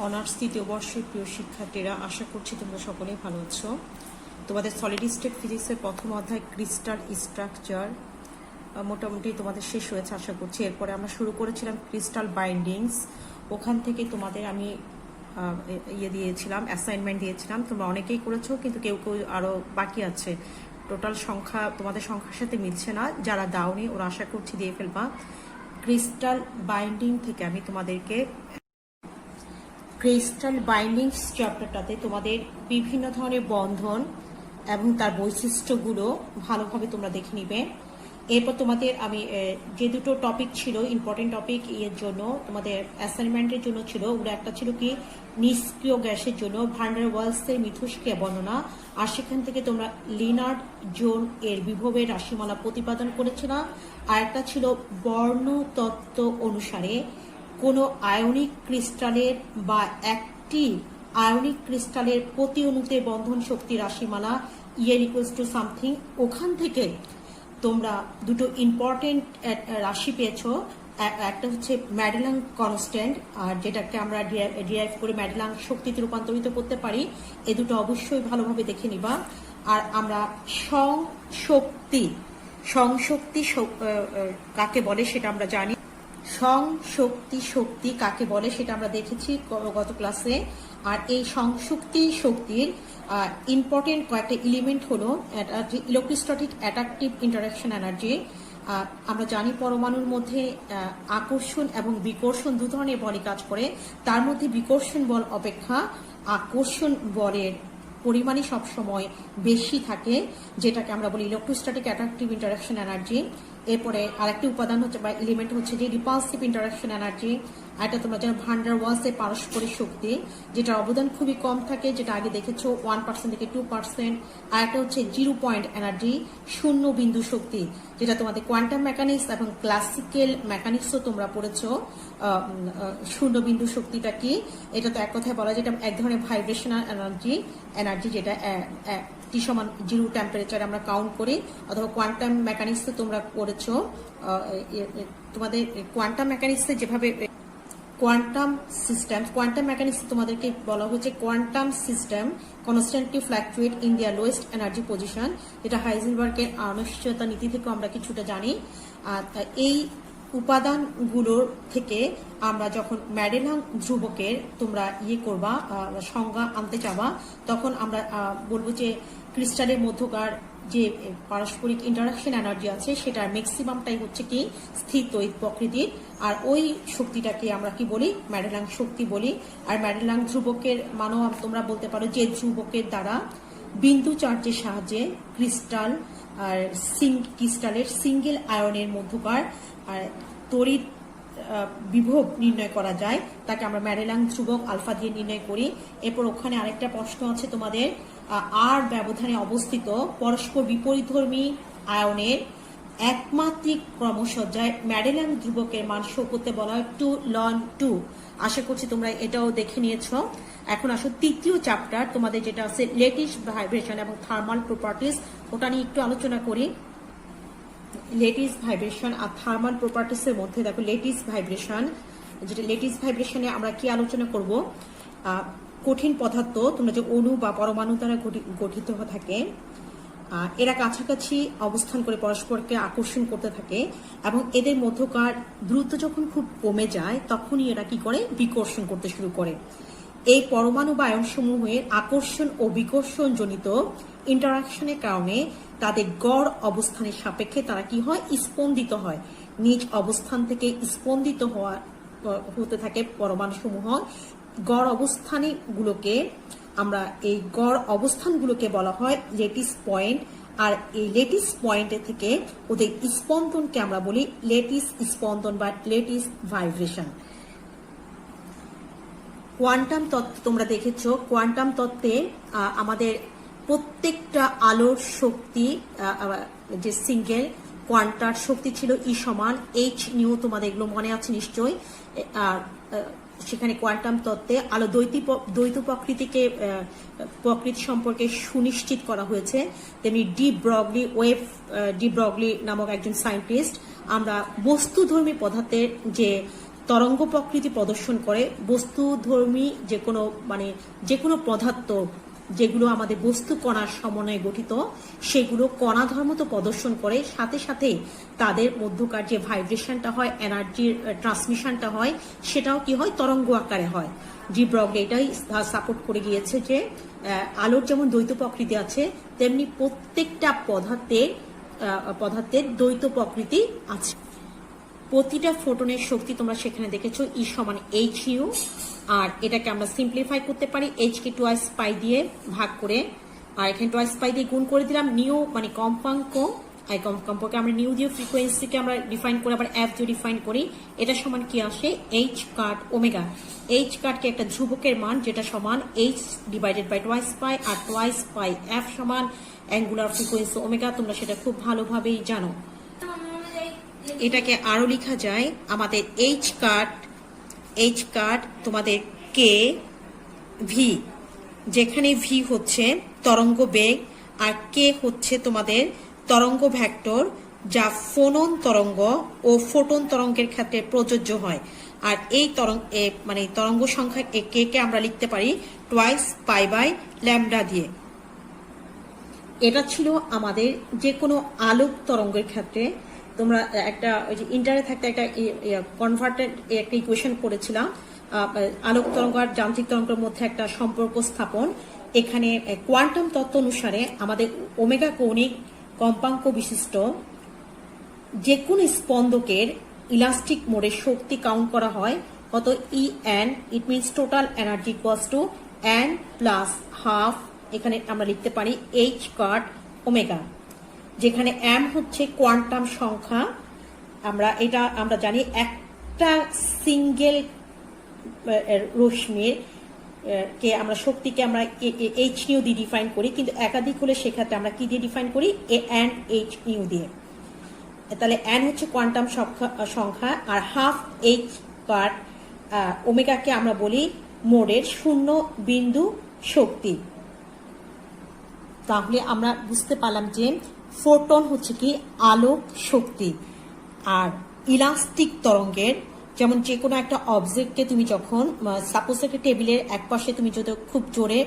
Honours তৃতীয় বর্ষের প্রিয় শিক্ষার্থীরা, আশা করছি তোমরা সকলেই ভালো আছো। তোমাদের সলিড স্টেট ফিজিক্সের প্রথম অধ্যায় ক্রিস্টাল স্ট্রাকচার মোটামুটি তোমাদের শেষ হয়েছে আশা করছি। এরপরে আমরা শুরু করেছিলাম ক্রিস্টাল বাইন্ডিংস। ওখান থেকে তোমাদের আমি দিয়েছিলাম, অ্যাসাইনমেন্ট দিয়েছিলাম, তোমরা অনেকেই করেছো, কিন্তু কেউ কেউ আরও বাকি আছে। টোটাল সংখ্যা তোমাদের সংখ্যার সাথে মিলছে না, যারা দাওনি ওরা আশা করছি দিয়ে ফেলবা। ক্রিস্টাল বাইন্ডিং থেকে আমি তোমাদেরকে ক্রিস্টাল বাইন্ডিংস চ্যাপ্টারটাতে তোমাদের বিভিন্ন ধরনের বন্ধন এবং তার বৈশিষ্ট্যগুলো ভালোভাবে তোমরা দেখে নিবে। এরপর তোমাদের আমি যে দুটো টপিক ছিল ইম্পর্টেন্ট টপিক এর জন্য তোমাদের অ্যাসাইনমেন্টের জন্য ছিল, ওগুলো একটা ছিল কি নিষ্ক্রিয় গ্যাসের জন্য ভান ডার ওয়ালসের মিথস্ক্রিয়া বর্ণনা, আর সেখান থেকে তোমরা লিনার্ড জোন এর বিভবের রাশিমালা প্রতিপাদন করেছিল। আর একটা ছিল বর্ণতত্ত্ব অনুসারে কোনো আয়নিক ক্রিস্টালের বা একটি আয়নিক ক্রিস্টালের প্রতি অণুতে বন্ধন শক্তি রাশিমালা ইয়ের ইকুয়ালস টু সামথিং। ওখান থেকে তোমরা দুটো ইম্পর্টেন্ট রাশি পেয়েছো, একটা হচ্ছে ম্যাডেলাং কনস্ট্যান্ট, আর যেটাকে আমরা ডিরাইভ করে ম্যাডেলাং শক্তিতে রূপান্তরিত করতে পারি। এ দুটো অবশ্যই ভালোভাবে দেখে নিবা। আর আমরা সংশক্তি কাকে বলে সেটা আমরা জানি। শক্তি কাকে বলে সেটা আমরা দেখেছি গত ক্লাসে। আর এই শক্তির ইম্পর্টেন্ট কয়েকটা এলিমেন্ট হলো ইলেকট্রোস্ট্যাটিক অ্যাট্রাকটিভ ইন্টারাকশন এনার্জি। আমরা জানি পরমাণুর মধ্যে আকর্ষণ এবং বিকর্ষণ দু ধরনের বলই কাজ করে, তার মধ্যে বিকর্ষণ বল অপেক্ষা আকর্ষণ বলের পরিমাণই সবসময় বেশি থাকে, যেটাকে আমরা বলি ইলেকট্রোস্ট্যাটিক অ্যাট্রাকটিভ ইন্টারাকশন এনার্জি। এরপরে আরেকটি উপাদান হচ্ছে বা এলিমেন্ট হচ্ছে যে রিপালসিভ ইন্টারাকশন এনার্জি। এটা তোমরা জানো ভান ডার ওয়ালসের পারস্পরিক শক্তি, যেটা অবদান খুবই কম থাকে, যেটা আগে দেখেছো 1% থেকে 2%। আর একটা হচ্ছে 0 পয়েন্ট এনার্জি, শূন্য বিন্দু শক্তি, যেটা তোমাদের কোয়ান্টাম মেকানিক্স এবং ক্লাসিক্যাল মেকানিক্সও তোমরা পড়েছো। শূন্য বিন্দু শক্তিটা কি? এটা তো এক কথায় বলা যায় এটা এক ধরনের ভাইব্রেশনাল এনার্জি, যেটা টি সমান 0 টেম্পারেচার আমরা কাউন্ট করি, অথবা কোয়ান্টাম মেকানিক্সে তোমরা পড়েছো। তোমাদের কোয়ান্টাম মেকানিক্সে যেভাবে কোয়ান্টাম মেকানিক্সে তোমাদেরকে বলা হয়েছে quantum system constantly fluctuate in their lowest energy position, যেটা হাইজেনবার্গের অনিশ্চয়তা নীতি থেকে আমরা কিছুটা জানি। এই উপাদানগুলোর থেকে আমরা যখন ম্যাডেলাং ধ্রুবকের তোমরা করবা সংজ্ঞা আনতে চাবা, তখন আমরা বলবো যে ক্রিস্টালের মধ্যকার যে পারস্পরিক ইন্টারাকশন এনার্জি আছে সেটার ম্যাক্সিমামটাই হচ্ছে কি স্থির তড়িৎ প্রকৃতির, আর ওই শক্তিটাকে আমরা কি বলি ম্যাডেলাং শক্তি বলি। আর ম্যাডেলাং ধ্রুবকের মানও তোমরা বলতে পারো যে ধ্রুবকের দ্বারা বিন্দু চার্জের সাহায্যে ক্রিস্টালের সিঙ্গেল আয়নের মধ্যকার তড়িৎ বিভব নির্ণয় করা যায়, তাকে আমরা ম্যাডেলাং ধ্রুবক আলফা দিয়ে নির্ণয় করি। এরপর ওখানে আরেকটা প্রশ্ন আছে তোমাদের, আর ব্যবধানে অবস্থিত পরস্পর বিপরীতধর্মী আয়নের একমাত্রিক ক্রমসজ্জায় ম্যাডেলাং ধ্রুবকের মান শো করতে বলা হয় 2ln2। আশা করছি তোমরা এটাও দেখে নিয়েছো। এখন আসো তৃতীয় চ্যাপ্টার তোমাদের, যেটা আছে লেটিস ভাইব্রেশন এবং থার্মাল প্রপার্টিস, ওটা নিয়ে একটু আলোচনা করি। লেটিস ভাইব্রেশন আর থার্মাল প্রপার্টিসের মধ্যে দেখো লেটিস ভাইব্রেশনে আমরা কি আলোচনা করব। কঠিন পদার্থ তোমরা যে অণু বা পরমাণু দ্বারা গঠিত থাকে, এরা কাছাকাছি অবস্থান করে পরস্পরকে আকর্ষণ করতে থাকে, এবং এদের মধ্যকার দ্রুত যখন খুব কমে যায় তখনই এরা কি করে বিকর্ষণ করতে শুরু করে। এই পরমাণু বা আয়নসমূহের আকর্ষণ ও বিকর্ষণ জনিত ইন্টারাকশনের কারণে তাদের গড় অবস্থানের সাপেক্ষে তারা কি হয় স্পন্দিত হয়, নিজ অবস্থান থেকে স্পন্দিত হতে থাকে পরমাণুসমূহ। গড় অবস্থানগুলোকে বলা হয় লেটিস পয়েন্ট, আর এই লেটিস পয়েন্টে থেকে ওদের স্পন্দনকে আমরা বলি লেটিস স্পন্দন বা লেটিস ভাইব্রেশন। কোয়ান্টাম তত্ত্ব তোমরা দেখেছো, কোয়ান্টাম তত্ত্বে আমাদের প্রত্যেকটা আলোর শক্তি যে সিঙ্গেল কোয়ান্টার শক্তি ছিল E=h নিউ, তোমাদের এগুলো মনে আছে নিশ্চয়ই। আর সেখানে কোয়ান্টাম তত্ত্বে আলো দ্বৈত প্রকৃতি সম্পর্কে সুনিশ্চিত করা হয়েছে। তেমনি ডি ব্রগলি নামক একজন সায়েন্টিস্ট আমরা বস্তুধর্মী পদার্থের যে তরঙ্গ প্রকৃতি প্রদর্শন করে। বস্তুধর্মী যে কোনো পদার্থ যেগুলো আমাদের বস্তু কণার সমন্বয়ে গঠিত, সেগুলো কণা ধর্ম তো প্রদর্শন করে, সাথে সাথে তাদের মধ্যকার যে ভাইব্রেশনটা হয়, এনার্জির ট্রান্সমিশনটা হয়, সেটাও কি হয়, তরঙ্গ আকারে হয়। জি ব্রগলি এটাই সাপোর্ট করে গিয়েছে যে আলোর যেমন দ্বৈত প্রকৃতি আছে, তেমনি প্রত্যেকটা পদার্থের দ্বৈত প্রকৃতি আছে। প্রতিটা ফোটনের শক্তি তোমরা সেখানে দেখেছো ই সমান এইচ ইউ, আর এটাকে আমরা সিম্পলিফাই করতে পারি এইচ কে টোয়াইস পাই দিয়ে ভাগ করে, আর এখানে টোয়াইস পাই দিয়ে গুণ করে দিলাম। নিউ মানে কম্পাঙ্ক, কম্পাঙ্ককে আমরা নিউ দিয়ে ফ্রিকোয়েন্সিকে আমরা ডিফাইন করে আবার এফ দিয়ে ডিফাইন করি। এটা সমান কি আসে, এইচ কাট ওমেগা। এইচ কাটকে একটা ধ্রুবকের মান যেটা সমান H divided by twice pi, আর টোয়াইস পাই এফ সমান অ্যাঙ্গুলার ফ্রিকোয়েন্সি ওমেগা। তোমরা সেটা খুব ভালোভাবেই জানো। এটাকে আরো লেখা যায় আমাদের এইচ কাট তোমাদের কে ভি, যেখানে ভি হচ্ছে তরঙ্গ বেগ আর কে হচ্ছে তোমাদের তরঙ্গ ভেক্টর, যা ফোনন তরঙ্গ ও ফোটন তরঙ্গের ক্ষেত্রে প্রযোজ্য হয়। আর এই তরঙ্গ সংখ্যা কে কে আমরা লিখতে পারি টোয়াইস পাই বাই ল্যামডা দিয়ে। এটা ছিল আমাদের যে কোনো আলোক তরঙ্গের ক্ষেত্রে। তোমরা একটা ওই যে ইন্টারে থাকতে একটা কনভার্টেড একটা ইকুয়েশন করেছিলাম, আলোক তরঙ্গ আর যান্ত্রিক তরঙ্গের মধ্যে একটা সম্পর্ক স্থাপন। এখানে কোয়ান্টাম তত্ত্ব অনুসারে আমাদের ওমেগা কৌণিক কম্পাঙ্ক বিশিষ্ট যে কোনো স্পন্দকের ইলাস্টিক মোডে শক্তি কাউন্ট করা হয় কত, E N, it means total energy equals to n plus half, এখানে আমরা লিখতে পারি এইচ কাট ওমেগা, যেখানে এম হচ্ছে কোয়ান্টাম সংখ্যা। আমরা জানি একটা সিঙ্গেল রশ্মির কে আমরা শক্তিকে আমরা এইচ নিউ দিয়ে ডিফাইন করি, কিন্তু একাধিক হলে সেক্ষেত্রে আমরা কি দিয়ে ডিফাইন করি, এ এন এইচ নিউ দিয়ে। তাহলে এন হচ্ছে কোয়ান্টাম সংখ্যা, আর হাফ এইচ কাট ওমেগাকে আমরা বলি মোডের শূন্য বিন্দু শক্তি। তাহলে আমরা বুঝতে পারলাম যে ফোটন হচ্ছে কি আলোক শক্তি, আর ইলাস্টিক তরঙ্গের যেমন যে কোনো একটা অবজেক্টকে তুমি যখন সাপোজ একটা টেবিলের এক পাশে তুমি যদি খুব জোরে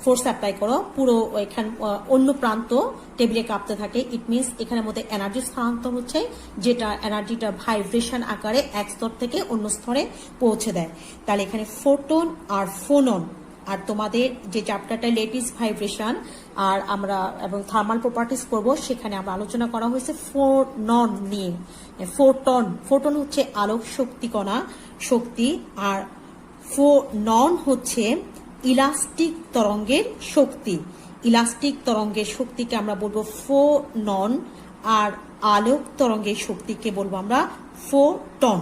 ফোর্স অ্যাপ্লাই করো, পুরো এখানে অন্য প্রান্ত টেবিলে কাঁপতে থাকে, ইট মিনস এখানের মধ্যে এনার্জি স্থানান্তর হচ্ছে, যেটা এনার্জিটা ভাইব্রেশন আকারে এক স্তর থেকে অন্য স্তরে পৌঁছে দেয়। তাহলে এখানে ফোটন আর ফোনন, আর তোমাদের যে চ্যাপ্টারটা লেটিস্ট ভাইব্রেশন আর আমরা এবং থার্মাল প্রপার্টিস করব, সেখানে আমরা আলোচনা করা হয়েছে ফোনন নিয়ে। ফোটন হচ্ছে আলোক শক্তিকণা শক্তি, আর ফোনন হচ্ছে ইলাস্টিক তরঙ্গের শক্তি। ইলাস্টিক তরঙ্গের শক্তিকে আমরা বলবো ফোনন, আর আলোক তরঙ্গের শক্তিকে বলবো আমরা ফোটন।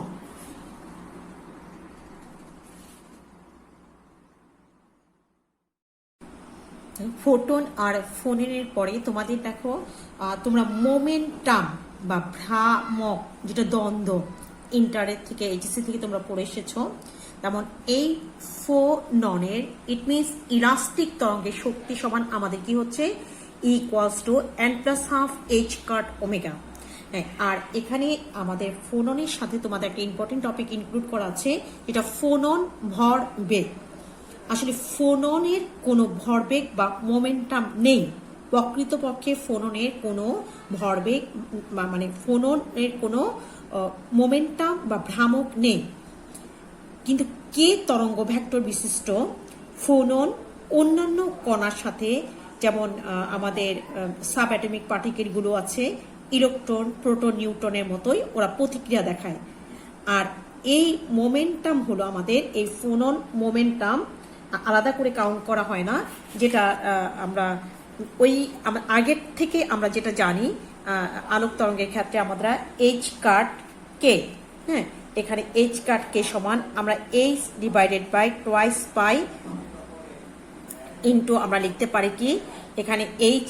ফোটন আর ফোননের পরে তোমাদের দেখো, তোমরা মোমেন্টাম বা ভ্রামক, যেটা দ্বন্দ্ব ইন্টারের থেকে এইচএসসি থেকে তোমরা পড়ে এসেছো, তেমন এই ফোননের ইট মিনস ইলাস্টিক তরঙ্গের শক্তি সমান আমাদের কি হচ্ছে, equals to n plus half h cut omega. আর এখানে আমাদের ফোননের সাথে তোমাদের একটা ইম্পর্টেন্ট টপিক ইনক্লুড করা আছে, যেটা ফোনন ভরবেগ। আসলে ফোননের কোনো ভরবেগ বা মোমেন্টাম নেই, প্রকৃতপক্ষে ফোননের কোনো ভরবেগ মানে ফোননের কোনো মোমেন্টাম বা ভ্রামক নেই। কিন্তু কে তরঙ্গ ভেক্টর বিশিষ্ট ফোনন অন্যান্য কণার সাথে, যেমন আমাদের সাব অ্যাটমিক পার্টিকেলগুলো আছে, ইলেকট্রন, প্রোটন, নিউট্রনের মতোই ওরা প্রতিক্রিয়া দেখায়। আর এই মোমেন্টাম হলো আমাদের এই ফোনন মোমেন্টাম, আলাদা করে কাউন্ট করা হয় না, যেটা আমরা ওই আগের থেকে আমরা যেটা জানি আলোক তরঙ্গের ক্ষেত্রে আমরা এইচ কাট কে, হ্যাঁ, এখানে এইচ কাট কে সমান আমরা h divided by twice pi into আমরা লিখতে পারি কি, এখানে h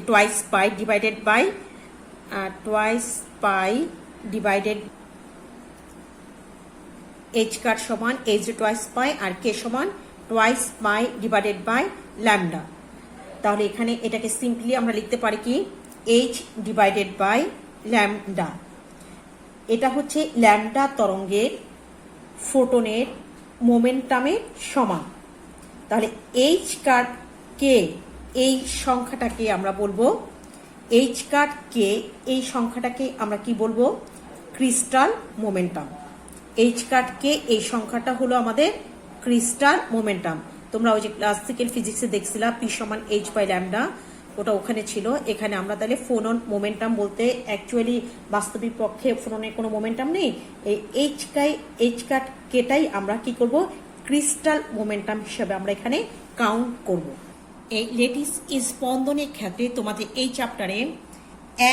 twice pi divided by twice pi divided h cut সমান এইচ টোয়াইস পাই, আর কে সমান twice pi divided by lambda. তাহলে এখানে এটাকে সিম্পলি আমরা লিখতে পারি কি, এইচ ডিভাইডেড বাই ল্যামডা। এটা হচ্ছে ল্যামডা তরঙ্গের ফোটনের মোমেন্টামের সমান। তাহলে এইচ কাট কে, এই সংখ্যাটাকে আমরা বলবো এইচ কাট কে, এই সংখ্যাটাকে আমরা কি বলবো? Crystal momentum. এইচ কাট কে, এই সংখ্যাটা হলো আমাদের ক্রিস্টাল মোমেন্টাম। তোমরা ওই যে ক্লাসিক্যাল ফিজিক্সে দেখছিলা পি সমান এইচ বাই ল্যামডা, ওটা ওখানে ছিল। এখানে আমরা তাহলে ফোনন মোমেন্টাম বলতে অ্যাকচুয়ালি বাস্তবিক পক্ষে ফোননের কোনো মোমেন্টাম নেই। এই এইচ কাট কেটাই আমরা কি করব? ক্রিস্টাল মোমেন্টাম হিসেবে আমরা এখানে কাউন্ট করব। এই লেটিস স্পন্দনের ক্ষেত্রে তোমাদের এই চ্যাপ্টারে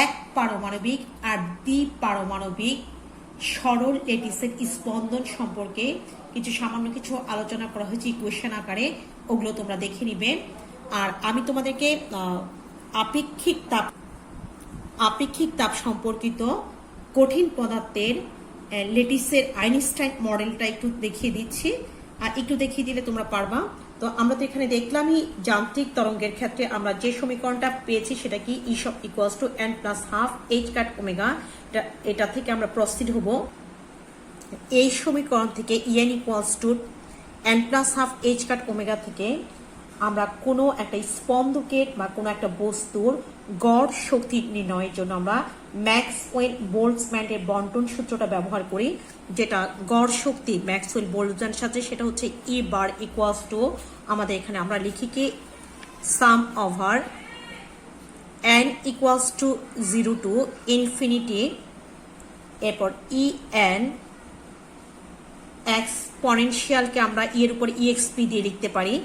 এক পারমাণবিক আর দ্বিপারমাণবিক সরল লেটিসের স্পন্দন সম্পর্কে সামান্য কিছু আলোচনা করা হয়েছে ইকুয়েশন আকারে, ওগুলো তোমরা দেখে নিবে। আর আমি তোমাদেরকে আপেক্ষিক তাপ সম্পর্কিত কঠিন পদার্থের লেটিসের আইনস্টাইন মডেলটা একটু দেখিয়ে দিচ্ছি, আর একটু দেখিয়ে দিলে তোমরা পারবা। তো আমরা তো এখানে দেখলামই যান্ত্রিক তরঙ্গের ক্ষেত্রে আমরা যে সমীকরণটা পেয়েছি সেটা কি ই সব equals to n plus half h cut omega. এটা থেকে আমরা প্রসিড হব। এই সমীকরণ থেকে en equals to n plus half h cut omega থেকে আমরা কোনো একটা স্পন্দকের বা কোনো একটা বস্তুর গড় শক্তি নির্ণয়ের জন্য আমরা ম্যাক্সওয়েল বোলটজম্যানের বন্টন সূত্রটা ব্যবহার করি, যেটা গড় শক্তি ম্যাক্সওয়েল বোলটজম্যানের সাথে সেটা হচ্ছে ই বার ইকুয়ালস টু, আমাদের এখানে আমরা লিখি কি sum over n equals to 0 to infinity, এরপর ই এন এক্সপোনেনশিয়ালকে আমরা এর উপর ইএক্সপি দিয়ে লিখতে পারি,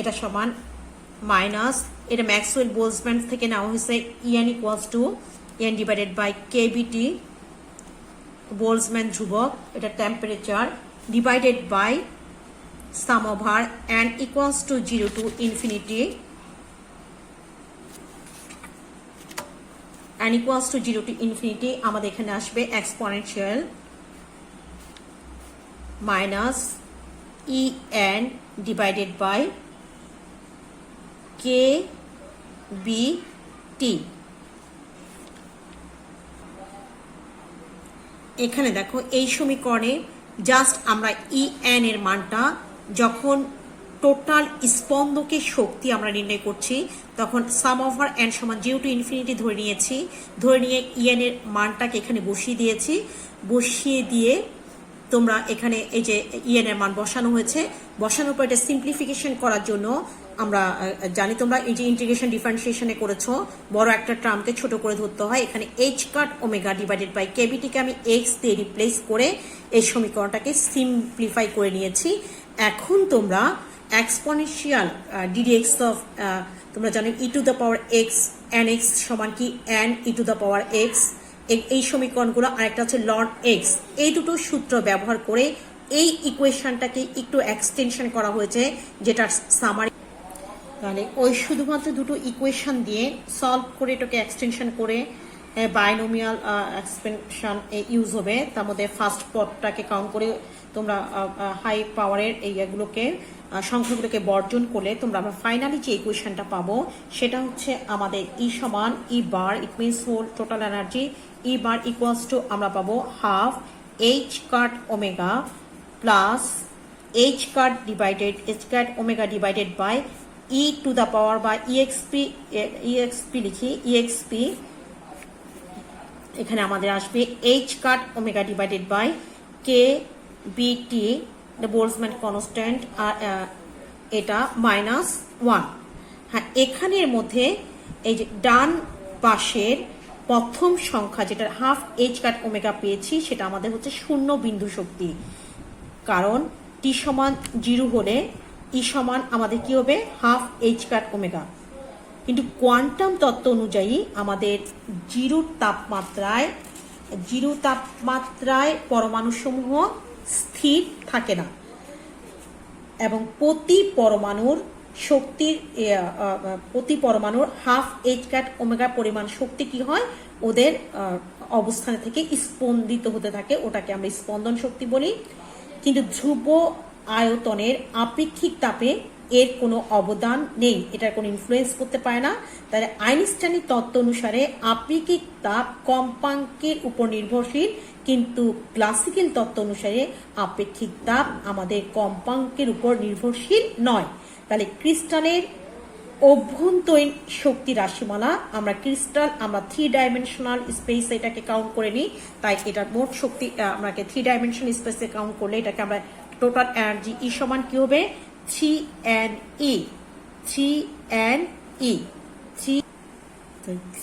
এটা সমান মাইনাস, এটা ম্যাক্সওয়েল বোলটজম্যান থেকে নেওয়া হয়েছে en equals to n divided by k B T Boltzmann ধ্রুবক, এটা temperature, divided by sum over n equals to 0 to infinity n equals to 0 to infinity, আমাদের এখানে আসবে exponential minus en divided by k B T. এখানে দেখো এই সমীকরণে just আমরা en এর মানটা যখন টোটাল স্পন্দকের শক্তি আমরা নির্ণয় করছি তখন সাম ওভার n সমান 0 টু ইনফিনিটি ধরে নিয়েছি, ধরে নিয়ে en এর মানটাকে এখানে বসিয়ে দিয়েছি। বসিয়ে দিয়ে তোমরা এখানে এই যে en এর মান বসানো হয়েছে, বসানোর পর এটা সিম্পলিফিকেশন করার জন্য আমরা জানি তোমরা এই যে ইন্টিগ্রেশন ডিফারেন্সিয়েশনে করেছো বড় একটা টার্মকে ছোট করে ধরতে হয়। এখানে h cut omega divided by কেবিটিকে আমি এক্স দিয়ে রিপ্লেস করে এই সমীকরণটাকে সিম্পলিফাই করে নিয়েছি। এখন তোমরা এক্সপোনেনশিয়াল ডিডিএক্স অফ তোমরা জানো e to the power x n x সমান কি n e to the power x, এই সমীকরণগুলো, আরেকটা হচ্ছে লন এক্স, এই দুটো সূত্র ব্যবহার করে এই ইকুয়েশনটাকে একটু এক্সটেনশন করা হয়েছে, যেটার সামারি তাহলে ওই শুধুমাত্র দুটো ইকুয়েশন দিয়ে সলভ করে এটাকে এক্সটেনশন করে বাইনোমিয়াল এক্সপেনশন ইউজ হবে। তার মধ্যে ফার্স্ট পদটাকে কাউন্ট করে তোমরা হাই পাওয়ারের এইগুলোকে সংখ্যাগুলোকে বর্জন করলে তোমরা আমরা ফাইনালি যে ইকুয়েশনটা পাবো সেটা হচ্ছে আমাদের ই সমান e bar, it means whole total energy, e bar equals to আমরা পাবো half h cut omega plus h cut omega divided by e to the power বা ইএক্সপি লিখি, ইএক্সপি এখানে আমাদের আসবে h cut omega divided by k B T Boltzmann constant, আর এটা -1। হ্যাঁ, এখানের মধ্যে এই যে ডান পাশের প্রথম সংখ্যা যেটা হাফ এইচ কাট ওমেগা পেয়েছি সেটা আমাদের হচ্ছে শূন্য বিন্দু শক্তি, কারণ টি সমান 0 হলে ই সমান আমাদের কি হবে হাফ এইচ কাট ওমেগা। কিন্তু কোয়ান্টাম তত্ত্ব অনুযায়ী আমাদের জিরো তাপমাত্রায় পরমাণুসমূহ স্থির থাকে না, এবং প্রতি পরমাণুর হাফ এইচ কাট ওমেগা পরিমাণ শক্তি কি হয় ওদের অবস্থান থেকে স্পন্দিত হতে থাকে, ওটাকে আমরা স্পন্দন শক্তি বলি। কিন্তু ধ্রুব আয়তনের আপেক্ষিক তাপে এর কোনো অবদান নেই, এটার কোনো ইনফ্লুয়েন্স করতে পারে না। তাহলে আইনস্টাইনের তত্ত্ব অনুসারে আপেক্ষিক তাপ কম্পাঙ্কের উপর নির্ভরশীল, কিন্তু ক্লাসিক্যাল তত্ত্ব অনুসারে আপেক্ষিক তাপ আমাদের কম্পাঙ্কের উপর নির্ভরশীল নয়। তাহলে ক্রিস্টালের অভ্যন্তরীণ শক্তি রাশিমালা, আমরা ক্রিস্টাল আমরা 3 ডাইমেনশনাল স্পেস এটাকে কাউন্ট করে নিই, তাই এটার মোট শক্তি আমাকে 3 ডাইমেনশনাল স্পেসে কাউন্ট করলে এটাকে আমরা টোটাল এনার্জি ই সমান কি হবে 3NE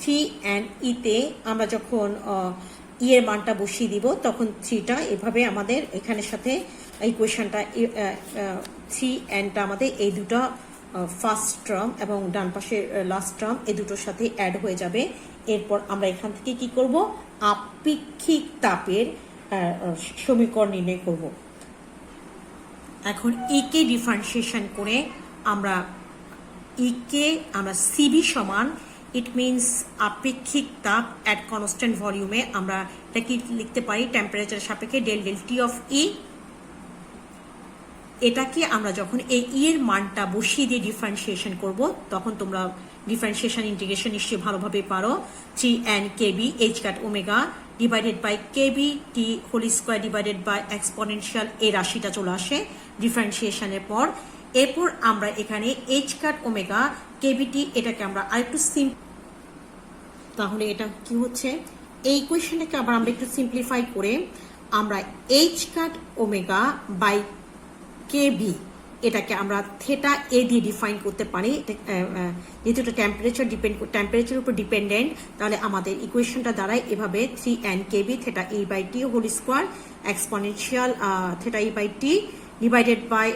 3NE তে আমরা যখন এর মানটা বসিয়ে দিব তখন 3টা এভাবে আমাদের এখানের সাথে ইকুয়েশনটা 3Nটা আমাদের এই দুটো ফার্স্ট টার্ম এবং ডান পাশের লাস্ট টার্ম এই দুটোর সাথে অ্যাড হয়ে যাবে। এরপর আমরা এখান থেকে কি করব, আপেক্ষিক তাপের সমীকরণ নির্ণয় করব। এখন কে ডিফারেন্সিয়েশন করে আমরা আমরা সিবি সমান, ইট মিনস আপেক্ষিক তাপ অ্যাট কনস্ট্যান্ট ভলিউমে, আমরা এটা কি লিখতে পারি টেম্পারেচারের সাপেক্ষে ডেল ডেল টি অফ ই। এটাকে আমরা যখন এই এর মানটা বসিয়ে দিয়ে ডিফারেন্সিয়েশন করব তখন তোমরা ডিফারেন্সিয়েশন ইন্টিগ্রেশন নিশ্চয়ই ভালোভাবে পারো। 3n kb h cut omega divided by kb t whole square divided by exponential এই রাশিটা চলে আসে ডিফারেন্সিয়েশনের পর। এরপর আমরা এখানে h কাট ওমেগা kbt এটাকে আমরা আরেকটু তাহলে এটা কি হচ্ছে, এই ইকুয়েশনটাকে আবার আমরা একটু সিম্পলিফাই করে আমরা h কাট ওমেগা বাই কেবি এটাকে আমরা থেটা এ দিয়ে ডিফাইন করতে পারি। যেহেতু এটা টেম্পারেচার উপর ডিপেন্ডেন্ট, তাহলে আমাদের ইকুয়েশনটা দাঁড়ায় এভাবে 3n kb theta e by T whole square exponential theta e by T divided by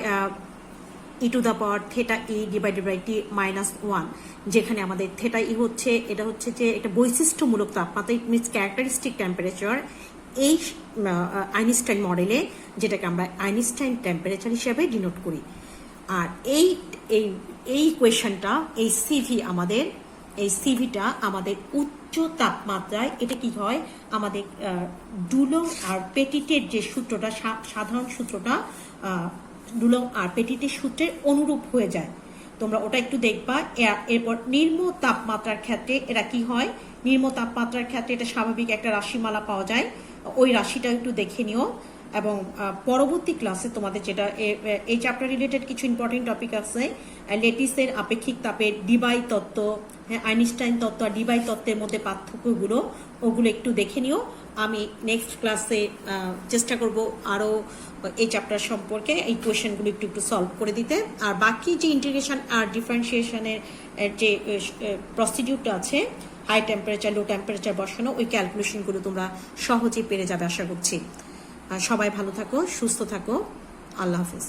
e to the power theta e divided by T -1, যেখানে আমাদের থেটা ই হচ্ছে এটা হচ্ছে যে একটা বৈশিষ্ট্যমূলক তাপমাত্রা, ইট মিনস ক্যারেক্টারিস্টিক টেম্পারেচার এই আইনস্টাইন মডেলে, যেটাকে আমরা আইনস্টাইন টেম্পারেচার হিসেবে ডিনোট করি। আর এই কোয়েশনটা এই সিভিটা আমাদের উচ্চ তাপমাত্রায় এটা কি হয়, আমাদের ডুলং আর পেটিটের যে সূত্রটা সাধারণ সূত্রটা ডুলং আর পেটিটের সূত্রের অনুরূপ হয়ে যায়। তোমরা ওটা একটু দেখবা। এরপর নিম্ন তাপমাত্রার ক্ষেত্রে এরা কি হয়, নিম্ন তাপমাত্রার ক্ষেত্রে এটা স্বাভাবিক একটা রাশিমালা পাওয়া যায়, ওই রাশিটা একটু দেখে নিও। এবং পরবর্তী ক্লাসে তোমাদের যেটা এই চ্যাপ্টার রিলেটেড কিছু ইম্পর্টেন্ট টপিক আছে, লেটিসের আপেক্ষিক তাপের ডিবাই তত্ত্ব, আইনস্টাইন তত্ত্ব আর ডিবাই তত্ত্বের মধ্যে পার্থক্যগুলো ওগুলো একটু দেখে নিও। আমি নেক্সট ক্লাসে চেষ্টা করব আরও এই চ্যাপ্টার সম্পর্কে এই কোয়েশনগুলো একটু সলভ করে দিতে। আর বাকি যে ইন্টিগ্রেশন আর ডিফারেন্সিয়েশনের যে প্রসিডিউরটা আছে, হাই টেম্পারেচার লো টেম্পারেচার বসানো, ওই ক্যালকুলেশনগুলো তোমরা সহজেই পেরে যাবে আশা করছি। সবাই ভালো থাকো, সুস্থ থাকো, আল্লাহ হাফিজ।